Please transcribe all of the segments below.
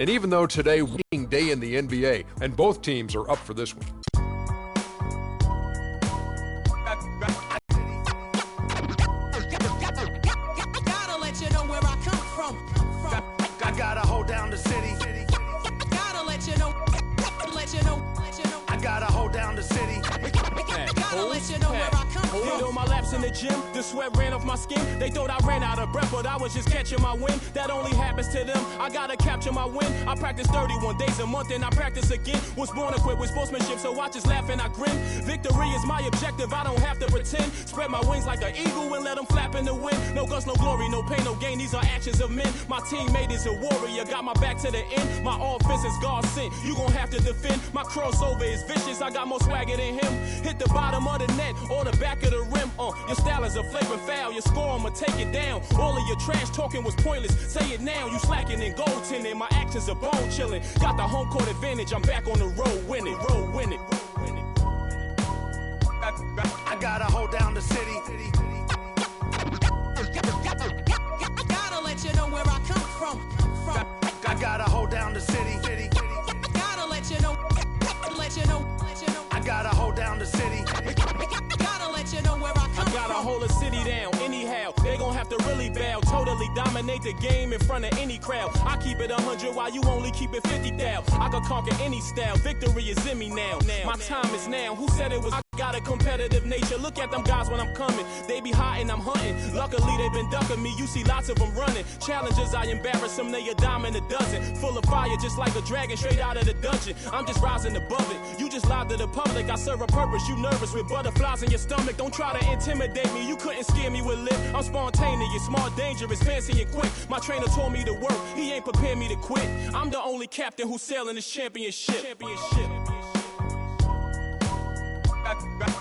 And even though today winning day in the NBA, and both teams are up for this one. Gotta let you know where I come from. I gotta hold down the city. Gotta let you know. I gotta hold down the city. Gotta let you know where I come from. Hit on my laps in the gym, the sweat ran off my skin. They thought I ran out of breath, but I was just catching my wind. That only happens to them. I gotta capture my win. I practice 31 days a month and I practice again. Was born equipped with sportsmanship, so I just laugh and I grin. Victory is my objective, I don't have to pretend. Spread my wings like an eagle and let them flap in the wind. No guts, no glory, no pain, no gain. These are actions of men. My teammate is a warrior, got my back to the end. My offense is God sent. You gon' have to defend. My crossover is vicious, I got more swagger than him. Hit the bottom of the net or the back of the rim. Your style is a flagrant foul. Your score, I'ma take it down. All of your trash talking was pointless. Say it now, you slacking in goaltending. My actions are bone chilling. Got the home court advantage. I'm back on the road winning. I gotta hold down the city. Gotta let you know where I come from. I gotta hold down the city. Gotta let you know. I gotta hold down the city. Gotta let you know where I come from. I gotta hold a city down anyhow. They gon' have to really bow. Totally dominate the game in front of any crowd. I keep it 100 while you only keep it 50 down. I can conquer any style. Victory is in me now. My time is now. Who said it was? I got a competitive nature. Look at them guys when I'm coming. They be hot and I'm hunting. Luckily they been ducking me. You see lots of them running. Challenges, I embarrass them. They a dime in a dozen. Full of fire just like a dragon straight out of the dungeon. I'm just rising above it. You just lied to the public. I serve a purpose. You nervous with butterflies in your stomach. Don't try to intimidate me. You couldn't scare me with lip. I'm spontaneous, smart, dangerous, fancy and quick. My trainer told me to work. He ain't prepared me to quit. I'm the only captain who's sailing this championship.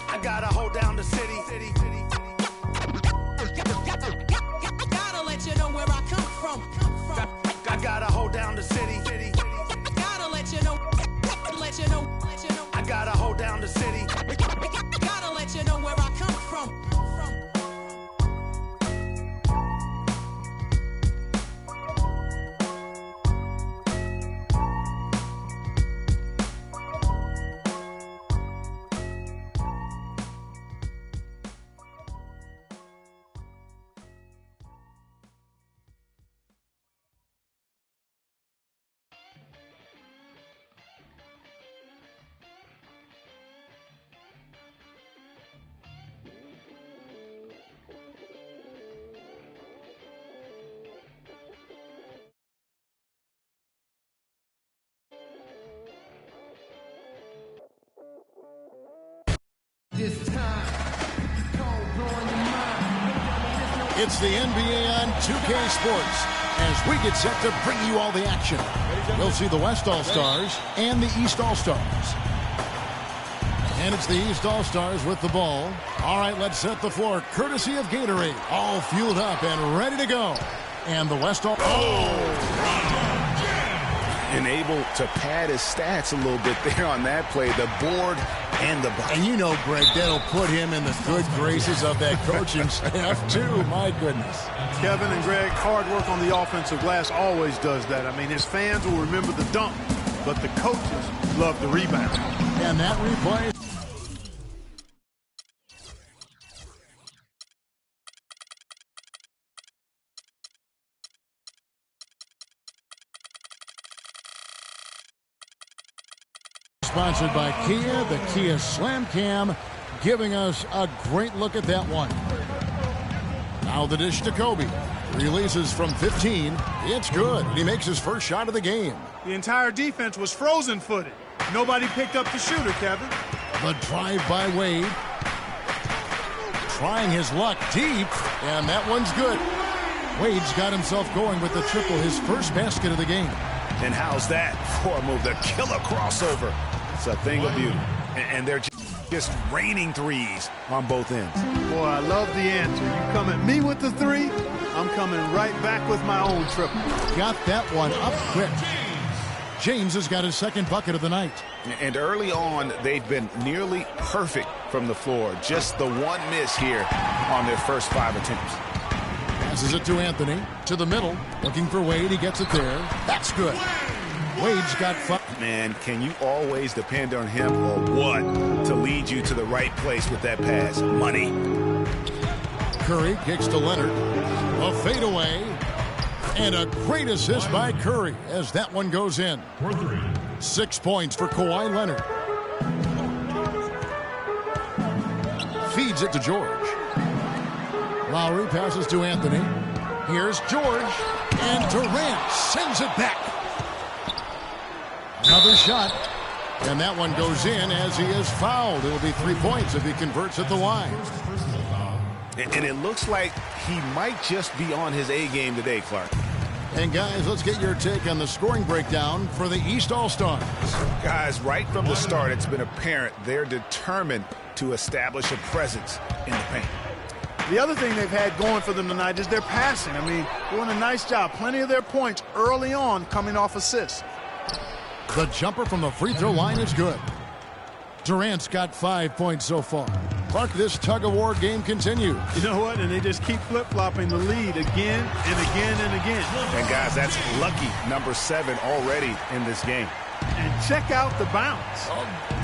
I gotta hold down the city. Gotta let you know where I come from. I gotta hold down the city. Gotta let you know. I gotta hold down the city. Gotta let you know where I come from. It's the NBA on 2K Sports as we get set to bring you all the action. We'll see the West All-Stars and the East All-Stars. And it's the East All-Stars with the ball. All right, let's set the floor courtesy of Gatorade. All fueled up and ready to go. And the West All-Stars. And able to pad his stats a little bit there on that play. The board and the bucket. And you know, Greg, that'll put him in the good graces of that coaching staff, too. My goodness. Kevin and Greg, hard work on the offensive glass always does that. I mean, his fans will remember the dunk, but the coaches love the rebound. And that replay. Sponsored by Kia, the Kia Slam Cam, giving us a great look at that one. Now the dish to Kobe. Releases from 15. It's good. He makes his first shot of the game. The entire defense was frozen-footed. Nobody picked up the shooter, Kevin. The drive by Wade. Trying his luck deep, and that one's good. Wade's got himself going with the triple, his first basket of the game. And how's that for a move? The killer crossover. It's a thing of beauty. And they're just raining threes on both ends. Boy, I love the answer. You come at me with the three, I'm coming right back with my own triple. Got that one up quick. James has got his second bucket of the night. And early on, they've been nearly perfect from the floor. Just the one miss here on their first 5 attempts. Passes it to Anthony. To the middle. Looking for Wade. He gets it there. That's good. Wade's got 5. Man, can you always depend on him or what to lead you to the right place with that pass? Money. Curry kicks to Leonard. A fadeaway. And a great assist by Curry as that one goes in. 6 points for Kawhi Leonard. Feeds it to George. Lowry passes to Anthony. Here's George. And Durant sends it back. Another shot. And that one goes in as he is fouled. It'll be 3 points if he converts at the line. And it looks like he might just be on his A game today, Clark. And guys, let's get your take on the scoring breakdown for the East All-Stars. Guys, right from the start, it's been apparent they're determined to establish a presence in the paint. The other thing they've had going for them tonight is their passing. I mean, doing a nice job. Plenty of their points early on coming off assists. The jumper from the free throw line is good. Durant's got 5 points so far. Clark, this tug-of-war game continues. You know what? And they just keep flip-flopping the lead again and again and again. And, guys, that's lucky number 7 already in this game. And check out the bounce.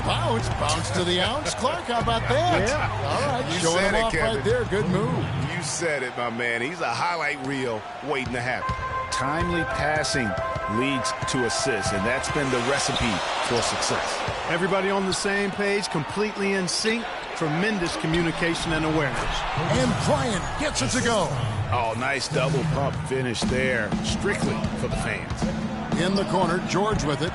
Bounce to the ounce. Clark, how about that? Yeah. All right, You showing said him it, off Kevin. right there. Good move. You said it, my man. He's a highlight reel waiting to happen. Timely passing leads to assists, and that's been the recipe for success. Everybody on the same page, completely in sync. Tremendous communication and awareness. And Bryant gets it to go. Oh, nice double pump finish there, strictly for the fans. In the corner, George with it.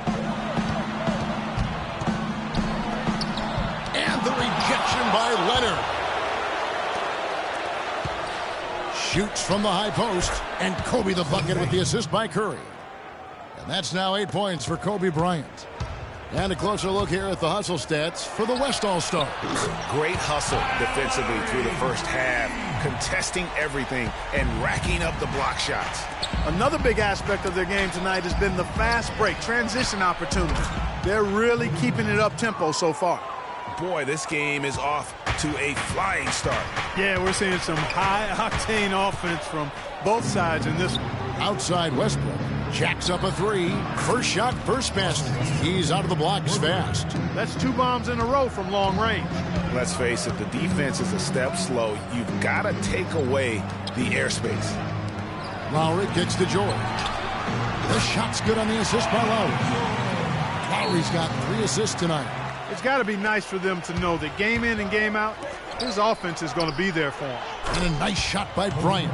And the rejection by Leonard. Shoots from the high post. And Kobe the bucket with the assist by Curry. And that's now 8 points for Kobe Bryant. And a closer look here at the hustle stats for the West All-Stars. Great hustle defensively through the first half, contesting everything and racking up the block shots. Another big aspect of their game tonight has been the fast break, transition opportunities. They're really keeping it up-tempo so far. Boy, this game is off to a flying start. Yeah, we're seeing some high-octane offense from both sides in this one. Outside Westbrook. Jacks up a 3. First shot, first basket. He's out of the blocks fast. That's 2 bombs in a row from long range. Let's face it, the defense is a step slow. You've got to take away the airspace. Lowry kicks to George. The shot's good on the assist by Lowry. Lowry's got 3 assists tonight. It's got to be nice for them to know that game in and game out, his offense is going to be there for him. And a nice shot by Bryant.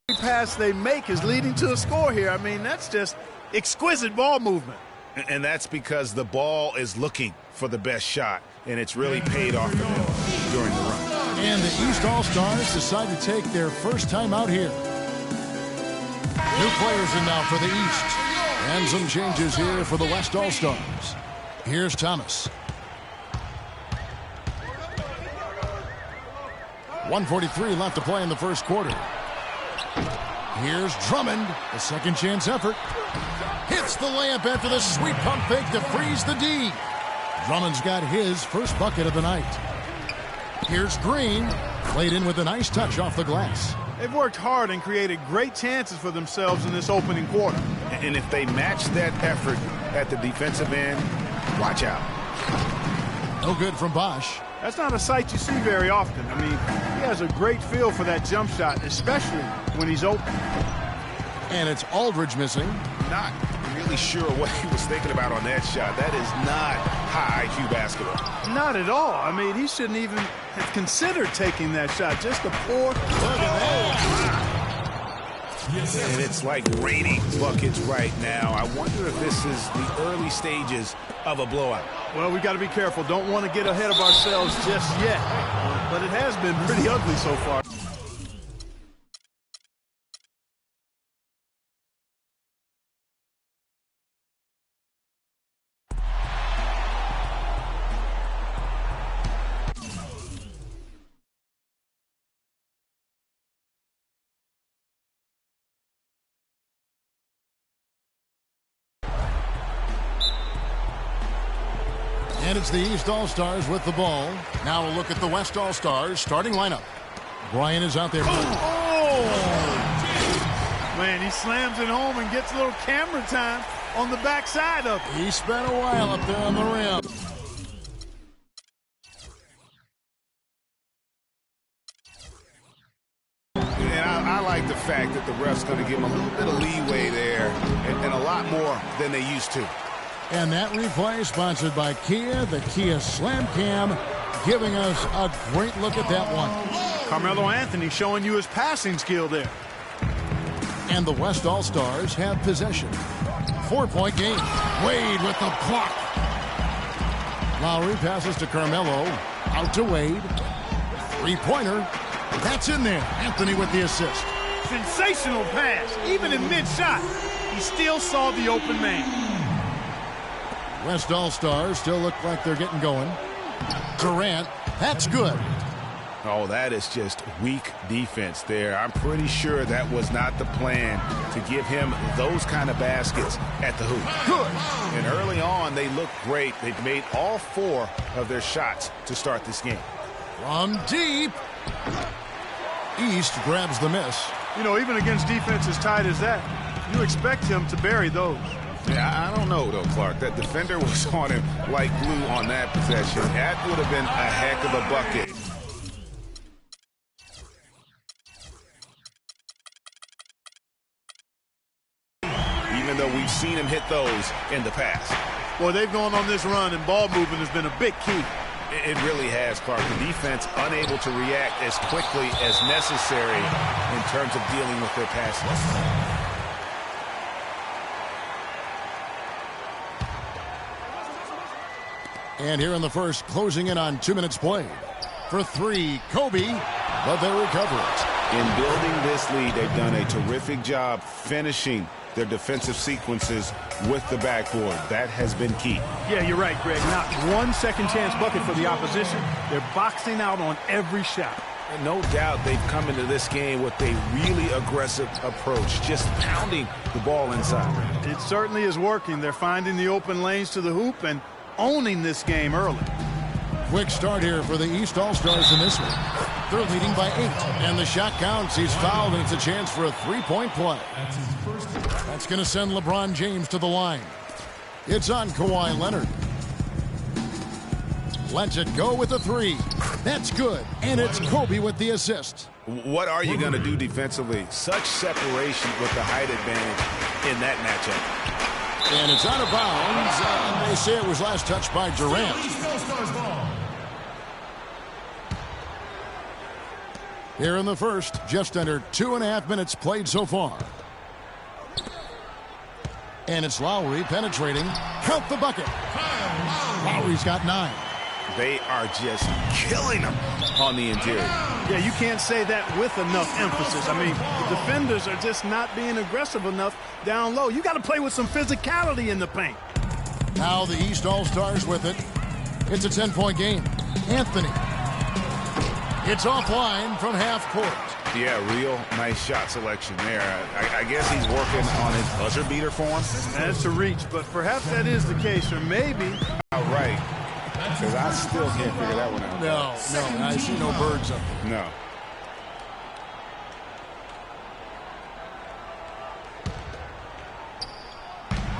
Every pass they make is leading to a score here. I mean, that's just exquisite ball movement. And that's because the ball is looking for the best shot, and it's really paid off for them during the run. And the East All-Stars decide to take their first time out here. New players in now for the East. And some changes here for the West All-Stars. Here's Thomas. 1:43 left to play in the first quarter. Here's Drummond, a second chance effort. Hits the layup after the sweet pump fake to freeze the D. Drummond's got his first bucket of the night. Here's Green, played in with a nice touch off the glass. They've worked hard and created great chances for themselves in this opening quarter. And if they match that effort at the defensive end, watch out. No good from Bosch. That's not a sight you see very often. I mean, he has a great feel for that jump shot, especially when he's open. And it's Aldridge missing. Not really sure what he was thinking about on that shot. That is not high IQ basketball. Not at all. I mean, he shouldn't even have considered taking that shot. Just a poor look at that. And it's like raining buckets right now. I wonder if this is the early stages of a blowout. Well, we got to be careful. Don't want to get ahead of ourselves just yet. But it has been pretty ugly so far. And it's the East All-Stars with the ball. Now we'll look at the West All-Stars starting lineup. Bryant is out there. Man, he slams it home and gets a little camera time on the backside of it. He spent a while up there on the rim. And I like the fact that the ref's going to give him a little bit of leeway there and a lot more than they used to. And that replay sponsored by Kia, the Kia Slam Cam, giving us a great look at that one. Carmelo Anthony showing you his passing skill there. And the West All-Stars have possession. 4-point game. Wade with the block. Lowry passes to Carmelo. Out to Wade. Three-pointer. That's in there. Anthony with the assist. Sensational pass. Even in mid-shot, he still saw the open man. West All-Stars still look like they're getting going. Durant. That's good. Oh, that is just weak defense there. I'm pretty sure that was not the plan to give him those kind of baskets at the hoop. Good. And early on, they looked great. They've made all 4 of their shots to start this game. From deep. East grabs the miss. You know, even against defense as tight as that, you expect him to bury those. Yeah, I don't know, though, Clark. That defender was on him like glue on that possession. That would have been a heck of a bucket. Even though we've seen him hit those in the past. Boy, they've gone on this run, and ball movement has been a big key. It really has, Clark. The defense unable to react as quickly as necessary in terms of dealing with their passes. And here in the first, closing in on 2 minutes played. For 3, Kobe, but they recover it. In building this lead, they've done a terrific job finishing their defensive sequences with the backboard. That has been key. Yeah, you're right, Greg. Not one second chance bucket for the opposition. They're boxing out on every shot. And no doubt they've come into this game with a really aggressive approach, just pounding the ball inside. It certainly is working. They're finding the open lanes to the hoop and owning this game early. Quick start here for the East All-Stars in this one. They're leading by 8, and the shot counts. He's fouled, and it's a chance for a 3-point play. That's going to send LeBron James to the line. It's on Kawhi Leonard. Lets it go with a 3. That's good, and it's Kobe with the assist. What are you going to do defensively? Such separation with the height advantage in that matchup. And it's out of bounds. They say it was last touched by Durant. Here in the first, just under 2.5 minutes played so far. And it's Lowry penetrating. Count the bucket. Lowry's got 9. They are just killing them on the interior. Yeah, you can't say that with enough emphasis. I mean, the defenders are just not being aggressive enough down low. You got to play with some physicality in the paint. Now the East All-Stars with it. It's a 10-point game. Anthony. It's offline from half court. Yeah, real nice shot selection there. I guess he's working on his buzzer beater form. That's a reach, but perhaps that is the case, or maybe. Right. Because I still can't figure that one out. No, I see no birds up there. No.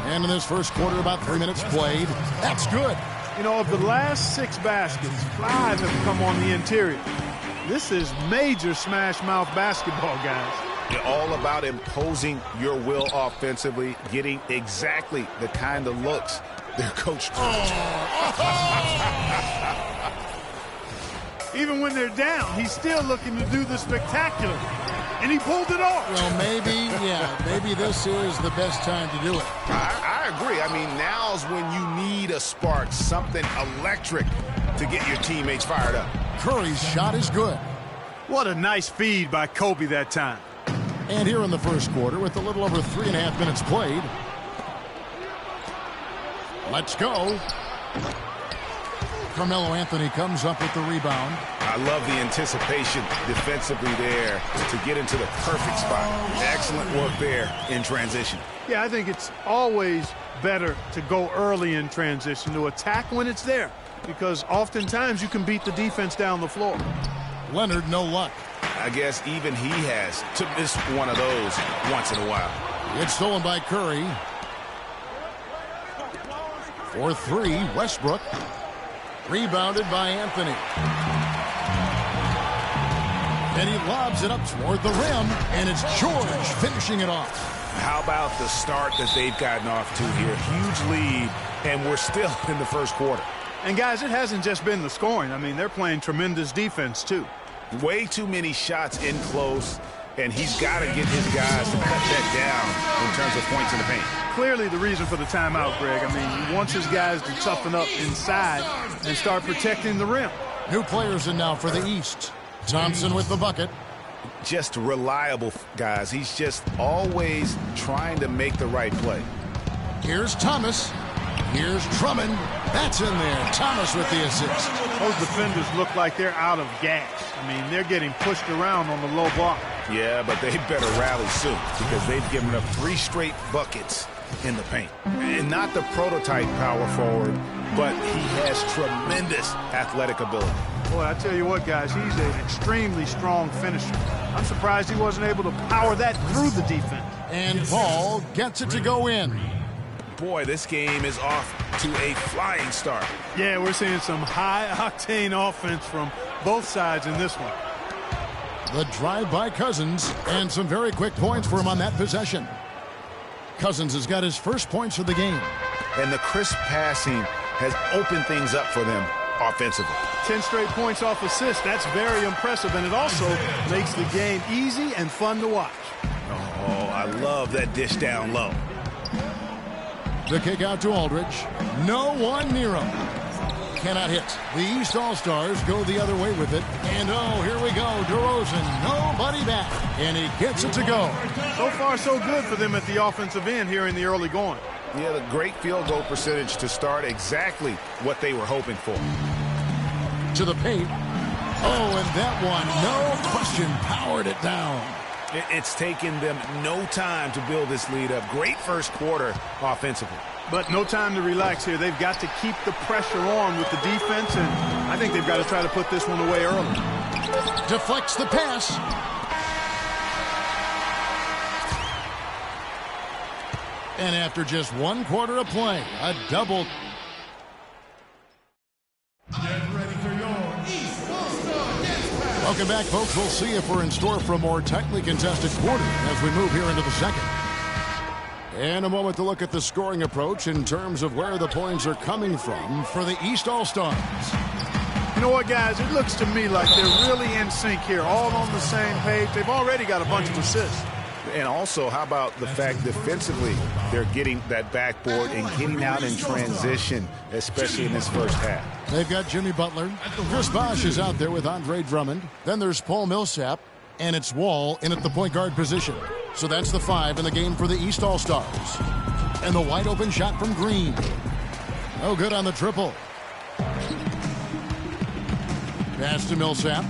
And in this first quarter, about 3 minutes played. That's good. You know, of the last 6 baskets, 5 have come on the interior. This is major smash-mouth basketball, guys. You're all about imposing your will offensively, getting exactly the kind of looks their coach throws. Even when they're down, he's still looking to do the spectacular. And he pulled it off. Well, maybe this is the best time to do it. I agree. I mean, now's when you need a spark, something electric to get your teammates fired up. Curry's shot is good. What a nice feed by Kobe that time. And here in the first quarter, with a little over 3.5 minutes played. Let's go. Carmelo Anthony comes up with the rebound. I love the anticipation defensively there to get into the perfect spot. Excellent work there in transition. Yeah, I think it's always better to go early in transition, to attack when it's there, because oftentimes you can beat the defense down the floor. Leonard, no luck. I guess even he has to miss one of those once in a while. It's stolen by Curry. For three, Westbrook. Rebounded by Anthony. And he lobs it up toward the rim, and it's George finishing it off. How about the start that they've gotten off to here? Huge lead, and we're still in the first quarter. And, guys, it hasn't just been the scoring. I mean, they're playing tremendous defense, too. Way too many shots in close, and he's got to get his guys to cut that down in terms of points in the paint. Clearly the reason for the timeout, Greg. I mean, he wants his guys to toughen up inside and start protecting the rim. New players in now for the East. Thompson with the bucket. Just reliable, guys. He's just always trying to make the right play. Here's Thomas. Here's Drummond. That's in there. Thomas with the assist. Those defenders look like they're out of gas. I mean, they're getting pushed around on the low block. Yeah, but they better rally soon because they've given up 3 straight buckets in the paint. And not the prototype power forward, but he has tremendous athletic ability. Boy, I tell you what, guys, he's an extremely strong finisher. I'm surprised he wasn't able to power that through the defense. And Paul gets it to go in. Boy, this game is off to a flying start. Yeah, we're seeing some high-octane offense from both sides in this one. The drive by Cousins, and some very quick points for him on that possession. Cousins has got his first points of the game. And the crisp passing has opened things up for them offensively. 10 straight points off assists. That's very impressive, and it also makes the game easy and fun to watch. Oh, I love that dish down low. The kick out to Aldridge. No one near him. Cannot hit. The East All-Stars go the other way with it. And oh, here we go. DeRozan, nobody back. And he gets it to go. So far, so good for them at the offensive end here in the early going. Yeah, the great field goal percentage to start exactly what they were hoping for. To the paint. Oh, and that one, no question, powered it down. It's taken them no time to build this lead up. Great first quarter offensively. But no time to relax here. They've got to keep the pressure on with the defense, and I think they've got to try to put this one away early. Deflects the pass. And after just 1 quarter of play, a double. Welcome back, folks. We'll see if we're in store for a more tightly contested quarter as we move here into the second. And a moment to look at the scoring approach in terms of where the points are coming from for the East All-Stars. You know what, guys? It looks to me like they're really in sync here, all on the same page. They've already got a bunch of assists. And also, how about the fact defensively they're getting that backboard and getting out in transition, especially in this first half. They've got Jimmy Butler. Chris Bosh is out there with Andre Drummond. Then there's Paul Millsap, and it's Wall in at the point guard position. So that's the 5 in the game for the East All-Stars. And the wide open shot from Green. No good on the triple. Pass to Millsap.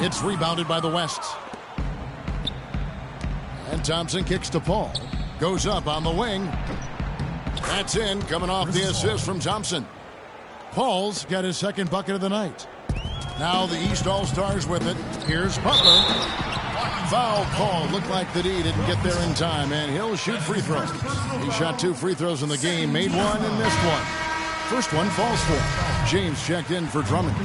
It's rebounded by the West. And Thompson kicks to Paul. Goes up on the wing. That's in, coming off the assist from Thompson. Paul's got his second bucket of the night. Now the East All-Stars with it. Here's Butler. Foul call. Looked like the D didn't get there in time, and he'll shoot free throws. He shot 2 free throws in the game, made 1 and missed 1. First one falls for him. James checked in for Drummond.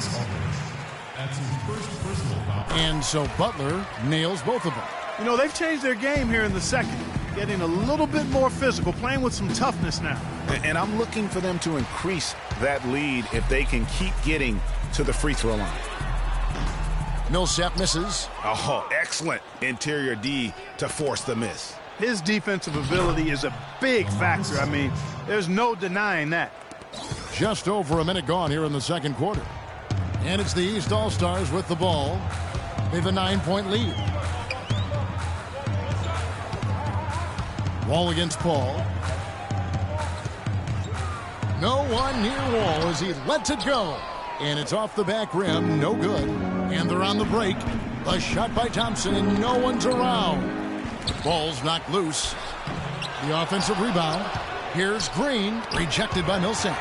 And so Butler nails both of them. You know, they've changed their game here in the second. Getting a little bit more physical, playing with some toughness now. And I'm looking for them to increase that lead if they can keep getting to the free throw line. Millsap misses. Oh, excellent interior D to force the miss. His defensive ability is a big factor. I mean, there's no denying that. Just over a minute gone here in the second quarter. And it's the East All-Stars with the ball. They have a 9-point lead. Wall against Paul. No one near Wall as he lets it go. And it's off the back rim, no good. And they're on the break. A shot by Thompson, and no one's around. Ball's knocked loose. The offensive rebound. Here's Green, rejected by Millsap.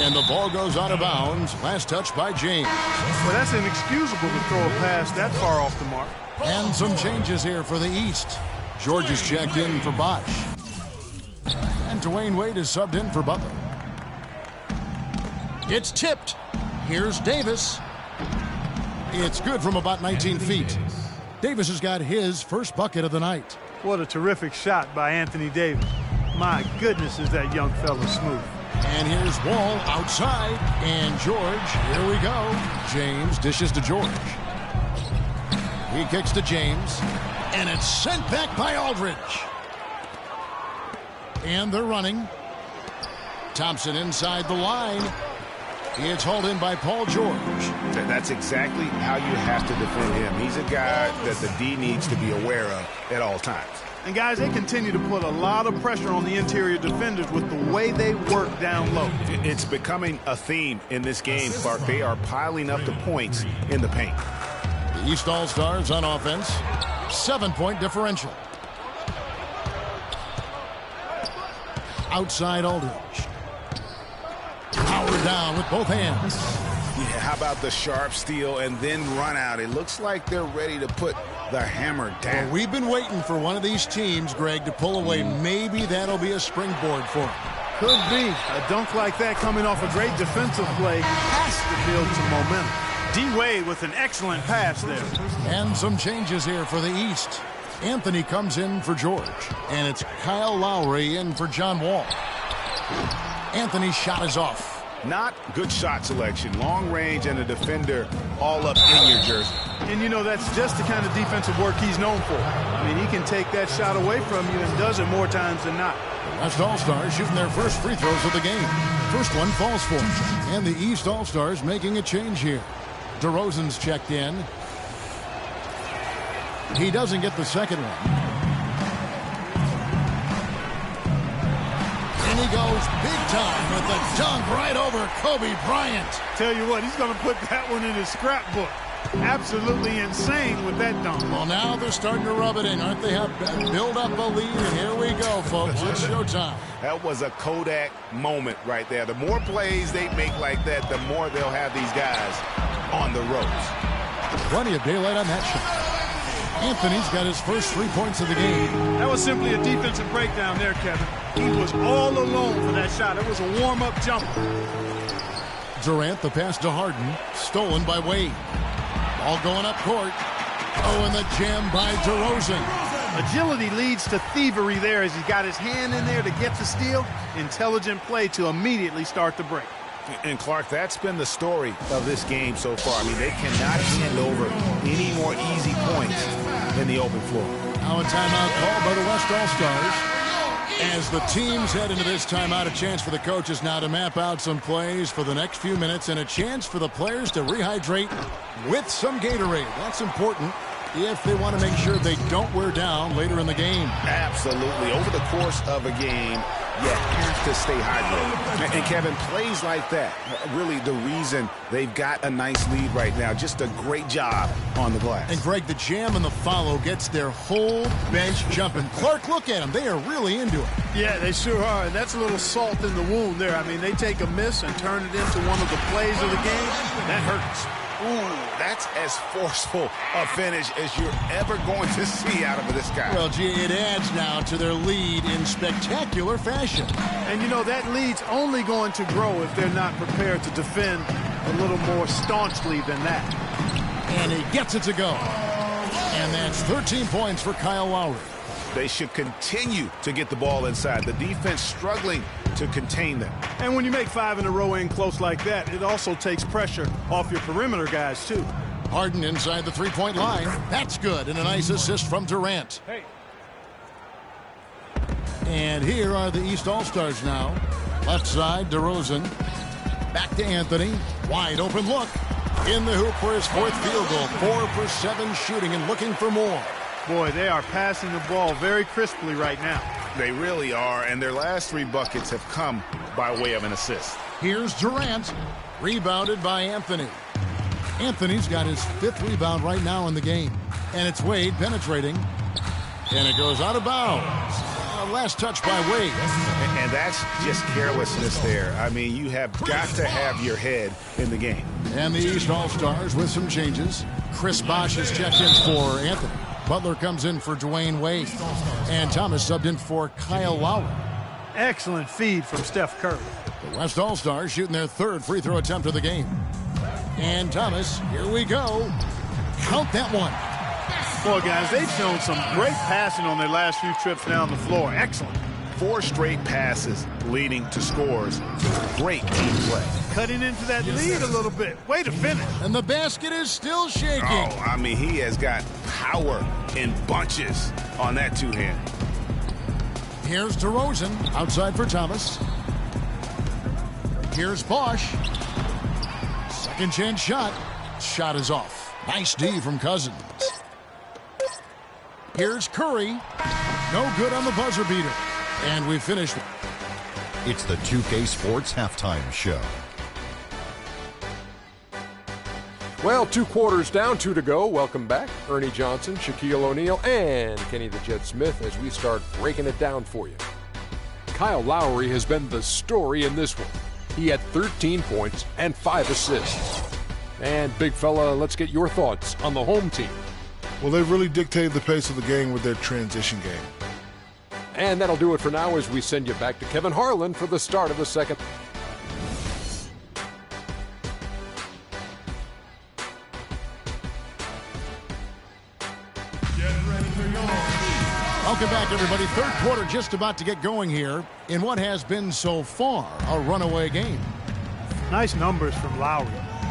And the ball goes out of bounds. Last touch by James. Well, that's inexcusable to throw a pass that far off the mark. And some changes here for the East. George is checked in for Bosch. And Dwayne Wade is subbed in for Butler. It's tipped. Here's Davis. It's good from about 19 feet. Davis has got his first bucket of the night. What a terrific shot by Anthony Davis. My goodness, is that young fella smooth. And here's Wall outside. And George, here we go. James dishes to George. He kicks to James. And it's sent back by Aldridge. And they're running. Thompson inside the line. It's hauled in by Paul George. That's exactly how you have to defend him. He's a guy that the D needs to be aware of at all times. And guys, they continue to put a lot of pressure on the interior defenders with the way they work down low. It's becoming a theme in this game, Clark. They are piling up the points in the paint. The East All-Stars on offense. 7-point differential. Outside Aldridge. Power down with both hands. Yeah, how about the sharp steal and then run out? It looks like they're ready to put the hammer down. Well, we've been waiting for one of these teams, Greg, to pull away. Maybe that'll be a springboard for them. Could be. A dunk like that coming off a great defensive play has to build some momentum. D-Wade with an excellent pass there. And some changes here for the East. Anthony comes in for George. And it's Kyle Lowry in for John Wall. Anthony's shot is off. Not good shot selection. Long range and a defender all up in your jersey. And, you know, that's just the kind of defensive work he's known for. I mean, he can take that shot away from you and does it more times than not. The West All-Stars shooting their first free throws of the game. First one falls for them. And the East All-Stars making a change here. DeRozan's checked in. He doesn't get the second one. And he goes big time with a dunk right over Kobe Bryant. Tell you what, he's going to put that one in his scrapbook. Absolutely insane with that dunk. Well, now they're starting to rub it in, aren't they? Have build up a lead, and here we go, folks. It's showtime. That was a Kodak moment right there. The more plays they make like that, the more they'll have these guys on the ropes. Plenty of daylight on that shot. Anthony's got his first 3 points of the game. That was simply a defensive breakdown there, Kevin. He was all alone for that shot. It was a warm-up jumper. Durant, the pass to Harden, stolen by Wade. Ball going up court. Oh, and the jam by DeRozan. Agility leads to thievery there as he got his hand in there to get the steal. Intelligent play to immediately start the break. And, Clark, that's been the story of this game so far. I mean, they cannot hand over any more easy points in the open floor. Now a timeout called by the West All-Stars. As the teams head into this timeout, a chance for the coaches now to map out some plays for the next few minutes and a chance for the players to rehydrate with some Gatorade. That's important if they want to make sure they don't wear down later in the game. Absolutely. Over the course of a game, you have to stay hydrated. And Kevin, plays like that, really the reason they've got a nice lead right now. Just a great job on the glass. And Greg, the jam and the follow gets their whole bench jumping. Clark, look at them. They are really into it. Yeah, they sure are. And that's a little salt in the wound there. I mean, they take a miss and turn it into one of the plays of the game. That hurts. Ooh, that's as forceful a finish as you're ever going to see out of this guy. Well, gee, it adds now to their lead in spectacular fashion. And, you know, that lead's only going to grow if they're not prepared to defend a little more staunchly than that. And he gets it to go. And that's 13 points for Kyle Lowry. They should continue to get the ball inside. The defense struggling to contain them. And when you make 5 in a row in close like that, it also takes pressure off your perimeter guys, too. Harden inside the three-point line. That's good. And a nice assist from Durant. Hey. And here are the East All-Stars now. Left side, DeRozan. Back to Anthony. Wide open look. In the hoop for his fourth field goal. 4 for 7 shooting and looking for more. Boy, they are passing the ball very crisply right now. They really are, and their last 3 buckets have come by way of an assist. Here's Durant, rebounded by Anthony. Anthony's got his 5th rebound right now in the game. And it's Wade penetrating. And it goes out of bounds. last touch by Wade. And that's just carelessness there. I mean, you have got to have your head in the game. And the East All-Stars with some changes. Chris Bosh is checked in for Anthony. Butler comes in for Dwayne Wade. And Thomas subbed in for Kyle Lowry. Excellent feed from Steph Curry. The West All-Stars shooting their third free throw attempt of the game. And Thomas, here we go. Count that one. Boy, guys, they've shown some great passing on their last few trips down the floor. Excellent. 4 straight passes leading to scores. Great team play. Cutting into that lead a little bit. Way to finish. And the basket is still shaking. Oh, I mean, he has got power in bunches on that two-hand. Here's DeRozan outside for Thomas. Here's Bosh. Second chance shot. Shot is off. Nice D from Cousins. Here's Curry. No good on the buzzer beater. And we finished. It's the 2K Sports Halftime Show. Well, 2 quarters down, 2 to go. Welcome back. Ernie Johnson, Shaquille O'Neal, and Kenny the Jet Smith as we start breaking it down for you. Kyle Lowry has been the story in this one. He had 13 points and 5 assists. And big fella, let's get your thoughts on the home team. Well, they've really dictated the pace of the game with their transition game. And that'll do it for now as we send you back to Kevin Harlan for the start of the second. Welcome back, everybody. Third quarter just about to get going here in what has been so far a runaway game. Nice numbers from Lowry.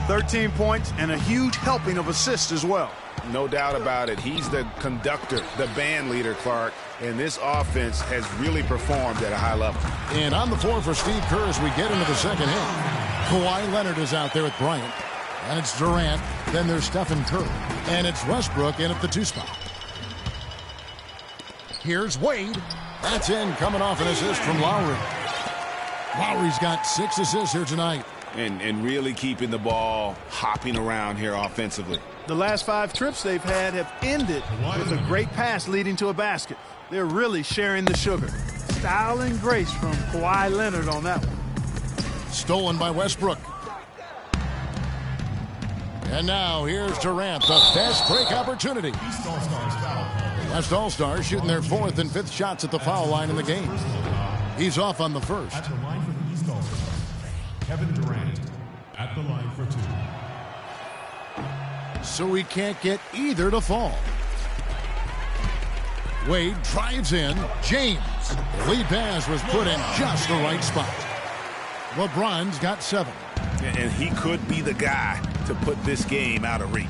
13 points and a huge helping of assists as well. No doubt about it. He's the conductor, the band leader, Clark. And this offense has really performed at a high level. And on the floor for Steve Kerr as we get into the second half. Kawhi Leonard is out there with Bryant. And it's Durant. Then there's Stephen Curry. And it's Westbrook in at the 2 spot. Here's Wade. That's in, coming off an assist from Lowry. Lowry's got 6 assists here tonight. And really keeping the ball hopping around here offensively. The last 5 trips they've had have ended with a great pass leading to a basket. They're really sharing the sugar. Style and grace from Kawhi Leonard on that one. Stolen by Westbrook. And now here's Durant, the fast break opportunity. West All-Stars shooting their 4th and 5th shots at the foul line in the game. He's off on the first. At the line for the East All-Stars, Kevin Durant at the line for 2. So we can't get either to fall. Wade drives in. James. The lead pass was put in just the right spot. LeBron's got 7. And he could be the guy to put this game out of reach.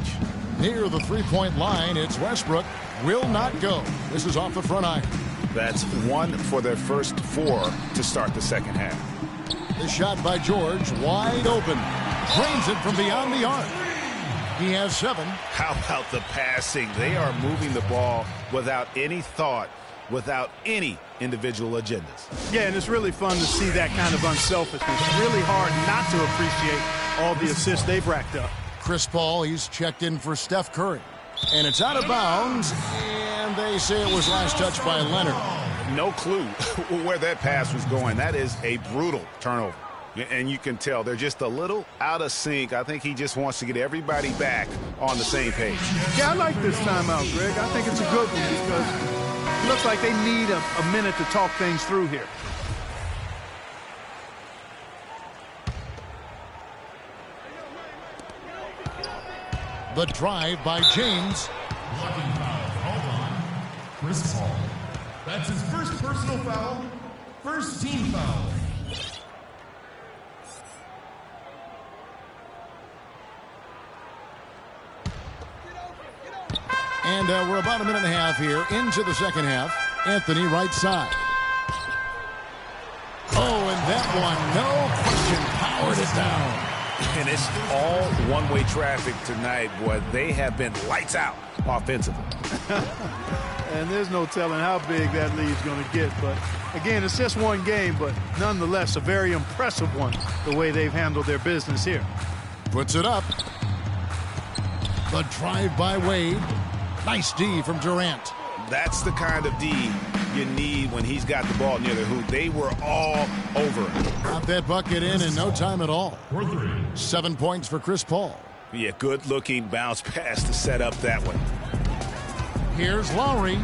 Near the three-point line, it's Westbrook. Will not go. This is off the front iron. That's 1 for their first 4 to start the second half. The shot by George, wide open. Drains it from beyond the arc. He has 7. How about the passing? They are moving the ball without any thought, without any individual agendas. Yeah, and it's really fun to see that kind of unselfishness. Really hard not to appreciate all the assists they've racked up. Chris Paul, he's checked in for Steph Curry. And it's out of bounds, and they say it was last touched by Leonard. No clue where that pass was going. That is a brutal turnover. And you can tell they're just a little out of sync. I think he just wants to get everybody back on the same page. Yeah, I like this timeout, Greg. I think it's a good one because it looks like they need a minute to talk things through here. The drive by James. Blocking foul called on Chris Paul. That's his first personal foul, first team foul. And we're about a minute and a half here into the second half. Anthony right side. Oh, and that one, no question, powered it down. And it's all one-way traffic tonight, boy. They have been lights out offensively. And there's no telling how big that lead's going to get. But, again, it's just one game, but nonetheless a very impressive one, the way they've handled their business here. Puts it up. The drive by Wade. Nice D from Durant. That's the kind of D you need when he's got the ball near the hoop. They were all over him. Got that bucket in no time at all. 7 points for Chris Paul. Yeah, good-looking bounce pass to set up that one. Here's Lowry.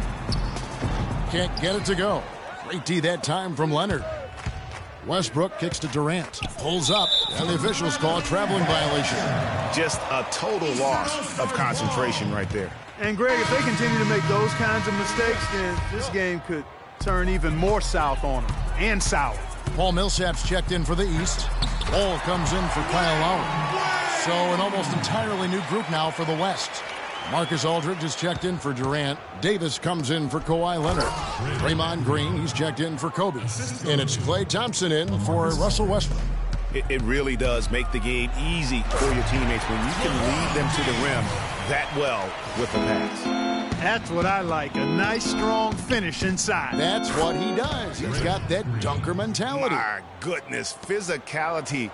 Can't get it to go. Great D that time from Leonard. Westbrook kicks to Durant. Pulls up, and the officials call a traveling violation. Just a total loss of concentration right there. And, Greg, if they continue to make those kinds of mistakes, then this game could turn even more south on them, and sour. Paul Millsap's checked in for the East. Paul comes in for Kyle Lowry. So an almost entirely new group now for the West. Marcus Aldridge is checked in for Durant. Davis comes in for Kawhi Leonard. Draymond Green, he's checked in for Kobe. And it's Klay Thompson in for Russell Westbrook. It really does make the game easy for your teammates when you can lead them to the rim that well with a pass. That's what I like, a nice, strong finish inside. That's what he does. He's got that dunker mentality. My goodness, physicality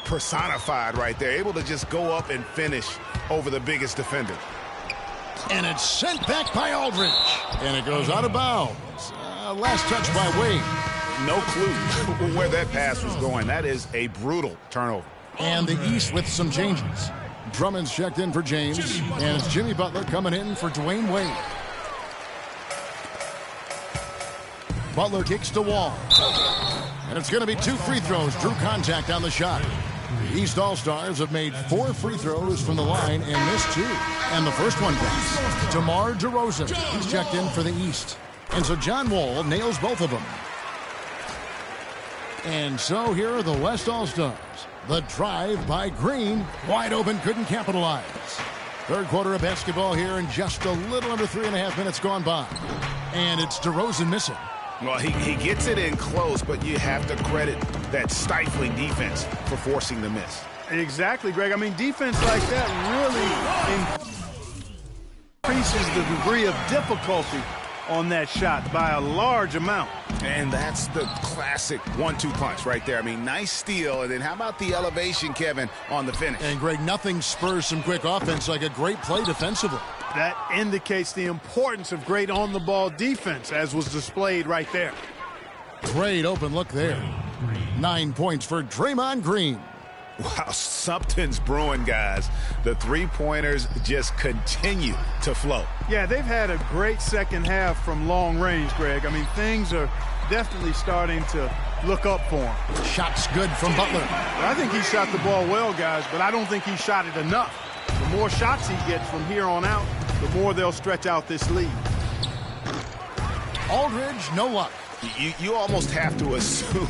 personified right there. Able to just go up and finish over the biggest defender. And it's sent back by Aldridge. And it goes out of bounds. Last touch by Wade. No clue where that pass was going. That is a brutal turnover. And the East with some changes. Drummond's checked in for James. And it's Jimmy Butler coming in for Dwayne Wade. Butler kicks to Wall. And it's going to be 2 free throws. Drew contact on the shot. The East All-Stars have made 4 free throws from the line and missed 2. And the first one goes. DeMar DeRozan. He's checked in for the East. And so John Wall nails both of them. And so here are the West All-Stars. The drive by Green. Wide open, couldn't capitalize. Third quarter of basketball here, and just a little under 3.5 minutes gone by. And it's DeRozan missing. Well, he gets it in close, but you have to credit that stifling defense for forcing the miss. Exactly, Greg. I mean, defense like that really increases the degree of difficulty on that shot by a large amount. And that's the classic 1-2 punch right there. I mean, nice steal, and then how about the elevation, Kevin, on the finish? And, Greg, nothing spurs some quick offense like a great play defensively. That indicates the importance of great on-the-ball defense, as was displayed right there. Great open look there. 9 points for Draymond Green. Wow, something's brewing, guys. The three-pointers just continue to flow. Yeah, they've had a great second half from long range, Greg. I mean, things are definitely starting to look up for him. Shot's good from Butler. I think he shot the ball well, guys, but I don't think he shot it enough. The more shots he gets from here on out, the more they'll stretch out this lead. Aldridge, no luck. You almost have to assume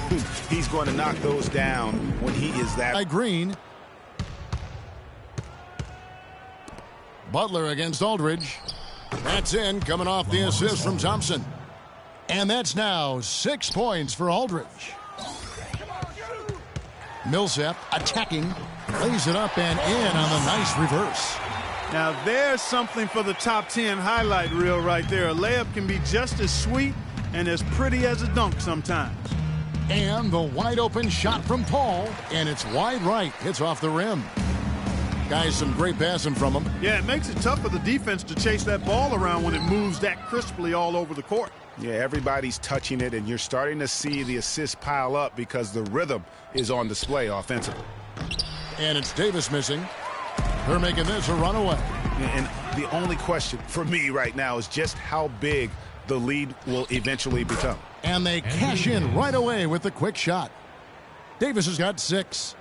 he's going to knock those down when he is that. By Green. Butler against Aldridge. That's in, coming off the assist from Thompson. And that's now 6 points for Aldridge. Millsap attacking. Lays it up and in on the nice reverse. Now there's something for the top 10 highlight reel right there. A layup can be just as sweet and as pretty as a dunk sometimes. And the wide open shot from Paul, and it's wide right. Hits off the rim. Guys, some great passing from him. Yeah, it makes it tough for the defense to chase that ball around when it moves that crisply all over the court. Yeah, everybody's touching it, and you're starting to see the assists pile up because the rhythm is on display offensively. And it's Davis missing. They're making this a runaway. And the only question for me right now is just how big the lead will eventually become. And they cash in right away with the quick shot. Davis has got 6.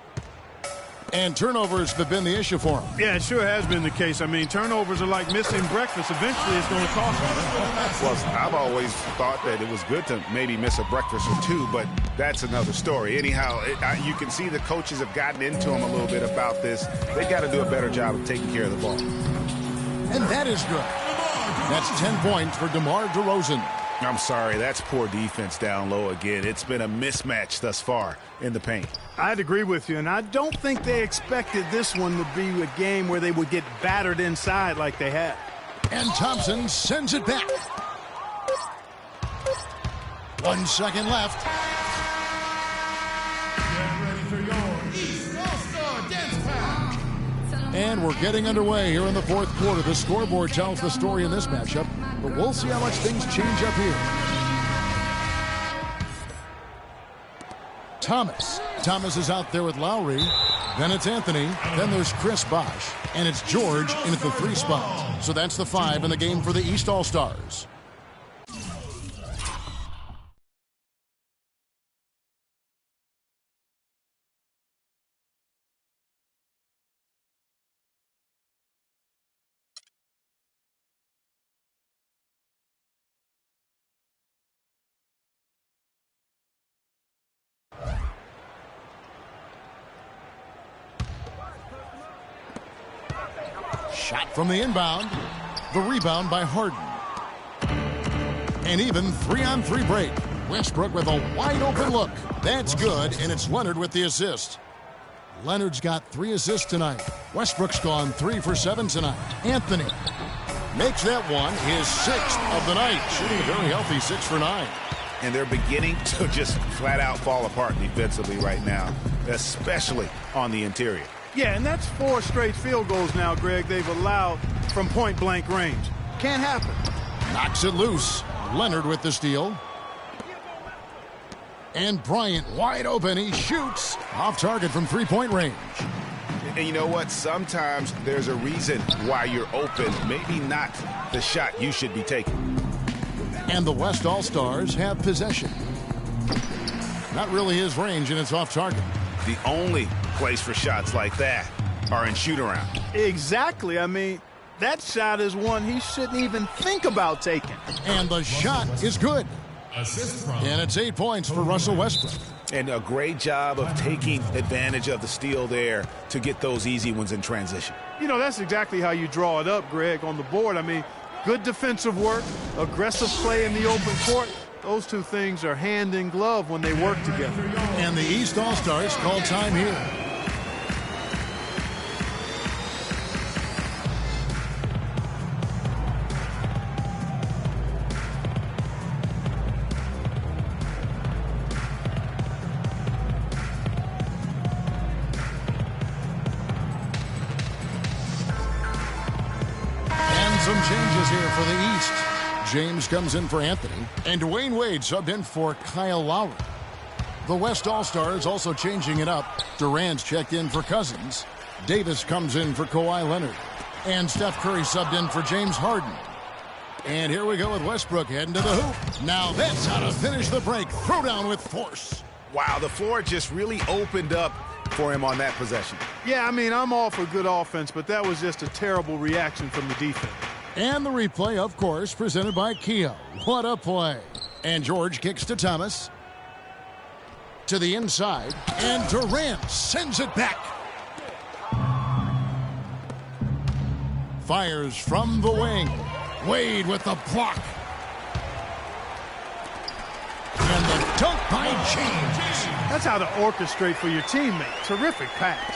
And turnovers have been the issue for him. Yeah, it sure has been the case. I mean, turnovers are like missing breakfast. Eventually, it's going to cost you. Well, I've always thought that it was good to maybe miss a breakfast or two, but that's another story. Anyhow, you can see the coaches have gotten into him a little bit about this. They've got to do a better job of taking care of the ball. And that is good. That's 10 points for DeMar DeRozan. I'm sorry, that's poor defense down low again. It's been a mismatch thus far in the paint. I'd agree with you, and I don't think they expected this one to be a game where they would get battered inside like they had. And Thompson sends it back. 1 second left. Get ready for your East All-Star Dance Pack. And we're getting underway here in the fourth quarter. The scoreboard tells the story in this matchup, but we'll see how much things change up here. Thomas. Thomas is out there with Lowry. Then it's Anthony. Then there's Chris Bosh. And it's George in at the 3 spot. So that's the 5 in the game for the East All-Stars. Shot from the inbound. The rebound by Harden. And even 3-on-3 break. Westbrook with a wide open look. That's good, and it's Leonard with the assist. Leonard's got 3 assists tonight. Westbrook's gone 3 for 7 tonight. Anthony makes that one his 6th of the night, shooting a very healthy 6 for 9. And they're beginning to just flat out fall apart defensively right now, especially on the interior. Yeah, and that's 4 straight field goals now, Greg, they've allowed from point-blank range. Can't happen. Knocks it loose. Leonard with the steal. And Bryant wide open. He shoots off target from 3-point range. And you know what? Sometimes there's a reason why you're open. Maybe not the shot you should be taking. And the West All-Stars have possession. Not really his range, and it's off target. The only place for shots like that are in shoot-around. Exactly. I mean, that shot is one he shouldn't even think about taking. And the shot is good. And it's 8 points for Russell Westbrook. And a great job of taking advantage of the steal there to get those easy ones in transition. You know, that's exactly how you draw it up, Greg, on the board. I mean, good defensive work, aggressive play in the open court. Those two things are hand in glove when they work together. And the East All-Stars call time here. And some changes here for the East. James comes in for Anthony, and Dwayne Wade subbed in for Kyle Lowry. The West All-Stars also changing it up. Durant's checked in for Cousins. Davis comes in for Kawhi Leonard. And Steph Curry subbed in for James Harden. And here we go with Westbrook heading to the hoop. Now that's how to finish the break. Throw down with force. Wow, the floor just really opened up for him on that possession. Yeah, I mean, I'm all for good offense, but that was just a terrible reaction from the defense. And the replay, of course, presented by Kia. What a play. And George kicks to Thomas. To the inside. And Durant sends it back. Fires from the wing. Wade with the block. And the dunk by James. That's how to orchestrate for your teammate. Terrific pass.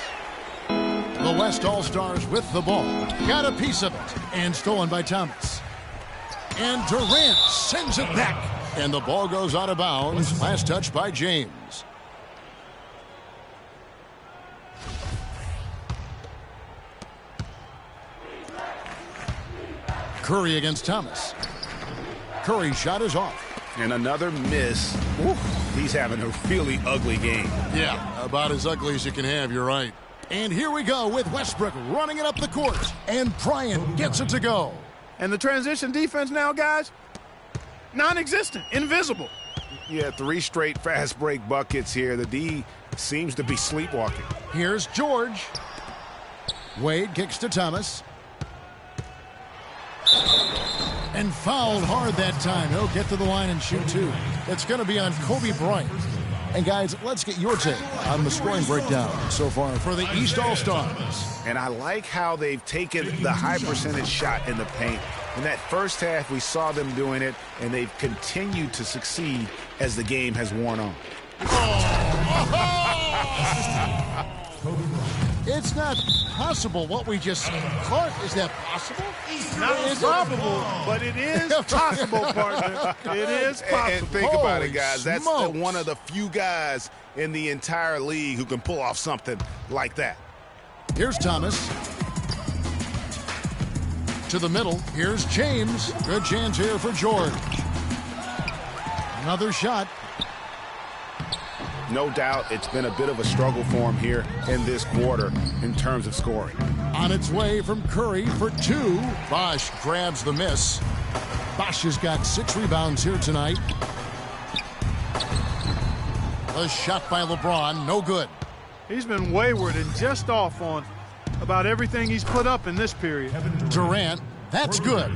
The West All-Stars with the ball. Got a piece of it. And stolen by Thomas. And Durant sends it back. And the ball goes out of bounds. Last touch by James. Curry against Thomas. Curry's shot is off. And another miss. Ooh, he's having a really ugly game. Yeah, about as ugly as you can have, you're right. And here we go with Westbrook running it up the court. And Bryant gets it to go. And the transition defense now, guys, non-existent, invisible. Yeah, 3 straight fast break buckets here. The D seems to be sleepwalking. Here's George. Wade kicks to Thomas. And fouled hard that time. He'll get to the line and shoot 2. It's going to be on Kobe Bryant. And guys, let's get your take on the scoring breakdown so far for the East All-Stars. And I like how they've taken the high percentage shot in the paint. In that first half, we saw them doing it, and they've continued to succeed as the game has worn on. It's not possible what we just caught. Is that possible? Not probable, but it is possible, partner. It is possible. And think about it, guys. Holy That's smokes. one of the few guys in the entire league who can pull off something like that. Here's Thomas. To the middle. Here's James. Good chance here for George. Another shot. no doubt it's been a bit of a struggle for him here in this quarter in terms of scoring. On its way from Curry for 2. Bosch grabs the miss. Bosch has got 6 rebounds here tonight. A shot by LeBron, no good. He's been wayward and just off on about everything he's put up in this period. Durant, that's good.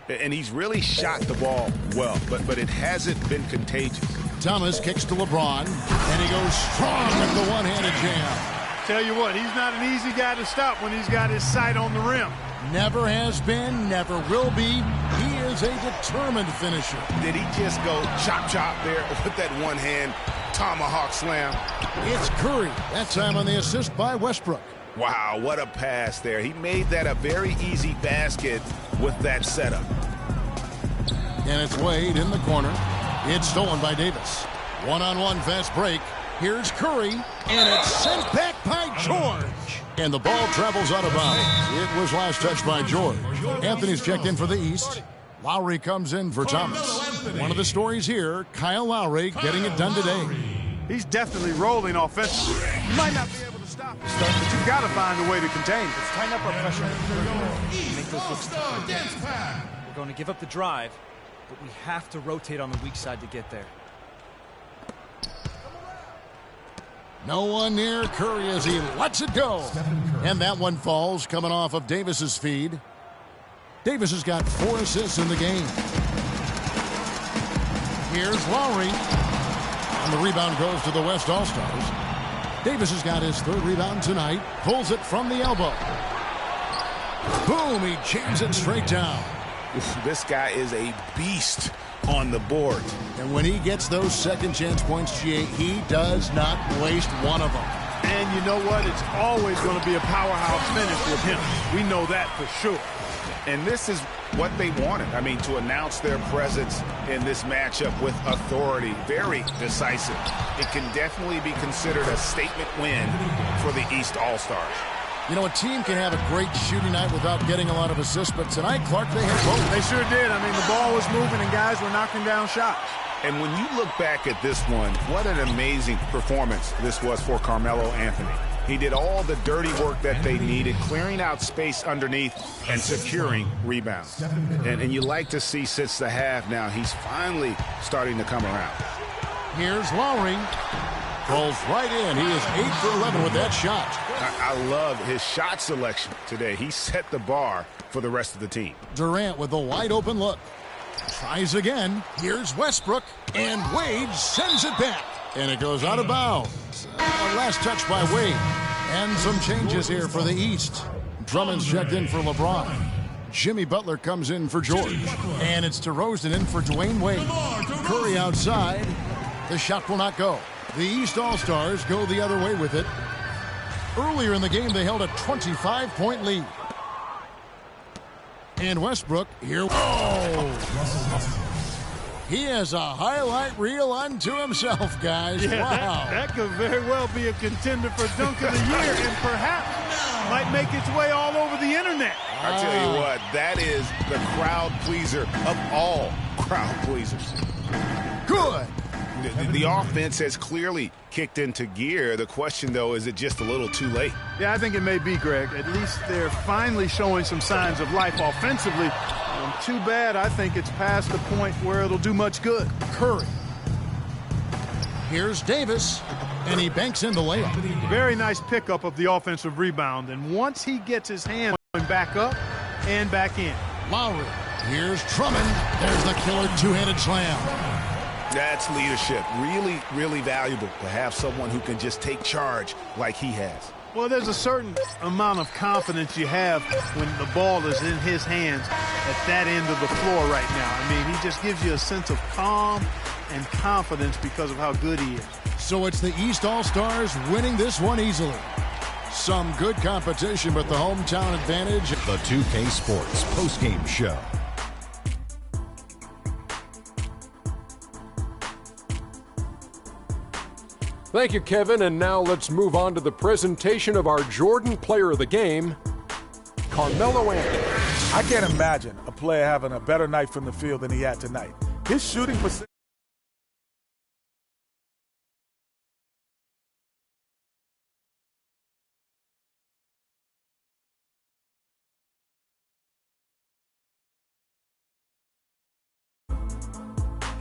And he's really shot the ball well, but it hasn't been contagious. Thomas kicks to LeBron, and he goes strong with the one-handed jam. Tell you what, he's not an easy guy to stop when he's got his sight on the rim. Never has been, never will be. He is a determined finisher. Did he just go chop there with that one-hand tomahawk slam? It's Curry, that time on the assist by Westbrook. Wow, what a pass there. He made that a very easy basket with that setup. And it's Wade in the corner. It's stolen by Davis. One-on-one fast break. Here's Curry, and it's sent back by George. And the ball travels out of bounds. It was last touched by George. Anthony's checked in for the East. Lowry comes in for Thomas. One of the stories here, Kyle Lowry getting it done today. He's definitely rolling offensively. You might not be able to stop him, but you've got to find a way to contain him. Let's tighten up our pressure. Make those looks tough. We're going to give up the drive, but we have to rotate on the weak side to get there. No one near Curry as he lets it go. And that one falls coming off of Davis's feed. Davis has got 4 assists in the game. Here's Lowry. And the rebound goes to the West Allstars. Davis has got his 3rd rebound tonight. Pulls it from the elbow. Boom, he jams it straight down. This guy is a beast on the board. And when he gets those second chance points, GA, he does not waste one of them. And you know what? It's always going to be a powerhouse finish with him. We know that for sure. And this is what they wanted. I mean, to announce their presence in this matchup with authority, very decisive. It can definitely be considered a statement win for the East All-Stars. You know, a team can have a great shooting night without getting a lot of assists, but tonight, Clark, they had both. They sure did. I mean, the ball was moving and guys were knocking down shots. And when you look back at this one, what an amazing performance this was for Carmelo Anthony. He did all the dirty work that they needed, clearing out space underneath and securing rebounds. And you like to see since the half now, he's finally starting to come around. Here's Lowry. Rolls right in. He is 8 for 11 with that shot. I love his shot selection today. He set the bar for the rest of the team. Durant with a wide open look. Tries again. Here's Westbrook. And Wade sends it back. And it goes out of bounds. Last touch by Wade. And some changes here for the East. Drummond's checked in for LeBron. Jimmy Butler comes in for George. And it's DeRozan in for Dwayne Wade. Curry outside. The shot will not go. The East All-Stars go the other way with it. Earlier in the game, they held a 25-point lead. And Westbrook here. Oh! He has a highlight reel unto himself, guys. Yeah, wow. That could very well be a contender for Dunk of the Year and perhaps might make its way all over the internet. I tell you what, that is the crowd pleaser of all crowd pleasers. Good. The offense has clearly kicked into gear. The question, though, is it just a little too late? Yeah, I think it may be, Greg. At least they're finally showing some signs of life offensively. And too bad, I think it's past the point where it'll do much good. Curry. Here's Davis, and he banks in the layup. Very nice pickup of the offensive rebound. And once he gets his hand back up and back in. Lowry. Here's Drummond. There's the killer two-handed slam. That's leadership. Really, really valuable to have someone who can just take charge like he has. Well, there's a certain amount of confidence you have when the ball is in his hands at that end of the floor right now. I mean, he just gives you a sense of calm and confidence because of how good he is. So it's the East All-Stars winning this one easily. Some good competition, but the hometown advantage. The 2K Sports postgame show. Thank you, Kevin. And now let's move on to the presentation of our Jordan Player of the Game, Carmelo Anthony. I can't imagine a player having a better night from the field than he had tonight. His shooting percentage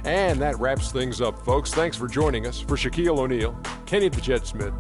And that wraps things up, folks. Thanks for joining us. For Shaquille O'Neal, Kenny the Jet Smith,